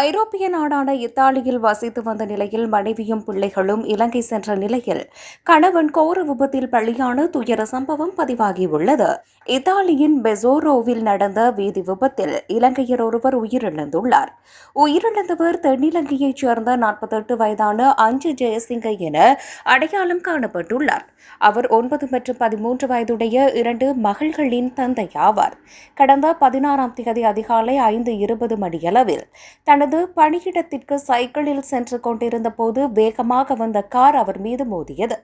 ஐரோப்பிய நாடான இத்தாலியில் வசித்து வந்த நிலையில் மனைவியும் பிள்ளைகளும் இலங்கை சென்ற நிலையில் கணவன் கோர விபத்தில் பலியான துயர சம்பவம் பதிவாகியுள்ளது. இத்தாலியின் பெசோரோவில் நடந்த வீதி விபத்தில் இலங்கையர் ஒருவர் உயிரிழந்துள்ளார். உயிரிழந்தவர் தென்னிலங்கையைச் சேர்ந்த 48 வயதான அஞ்சு ஜெயசிங்க என அடையாளம் காணப்பட்டுள்ளார். அவர் 9 மற்றும் 13 வயதுடைய 2 மகள்களின் தந்தை ஆவார். கடந்த 16ஆம் தேதி அதிகாலை 5:20 மணியளவில் தனது பணியிடத்திற்கு சைக்கிளில் சென்று கொண்டிருந்த போது வேகமாக வந்த கார் அவர் மீது மோதியது.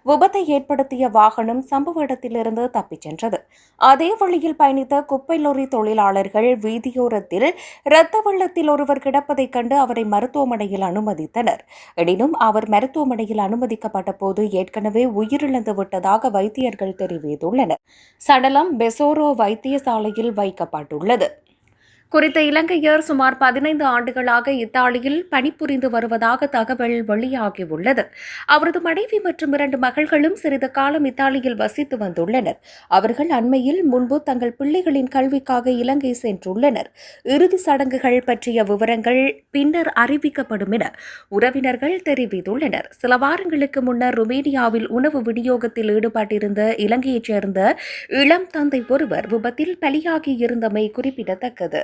விபத்தை ஏற்படுத்திய வாகனம் சம்பவ இடத்திலிருந்து தப்பிச் சென்றது. அதே வழியில் பயணித்த குப்பை லொரி தொழிலாளர்கள் வீதியோரத்தில் இரத்த வெள்ளத்தில் ஒருவர் கிடப்பதைக் கண்டு அவரை மருத்துவமனையில் அனுமதித்தனர். எனினும் அவர் மருத்துவமனையில் அனுமதிக்கப்பட்ட போது ஏற்கனவே உயிரிழந்து விட்டதாக வைத்தியர்கள் தெரிவித்துள்ளனர். சடலம் பெசோரோ வைத்தியசாலையில் வைக்கப்பட்டுள்ளது. குறித்த இலங்கையர் சுமார் 15 ஆண்டுகளாக இத்தாலியில் பணிபுரிந்து வருவதாக தகவல் வெளியாகியுள்ளது. அவரது மனைவி மற்றும் 2 மகள்களும் சிறிது காலம் இத்தாலியில் வசித்து வந்துள்ளனர். அவர்கள் அண்மையில் முன்பு தங்கள் பிள்ளைகளின் கல்விக்காக இலங்கை சென்றுள்ளனர். இறுதி சடங்குகள் பற்றிய விவரங்கள் பின்னர் அறிவிக்கப்படும் என உறவினர்கள் தெரிவித்துள்ளனர். சில வாரங்களுக்கு முன்னர் ருமேனியாவில் உணவு விநியோகத்தில் ஈடுபட்டிருந்த இலங்கையைச் சேர்ந்த இளம் தந்தை ஒருவர் விபத்தில் பலியாகியிருந்தமை குறிப்பிடத்தக்கது.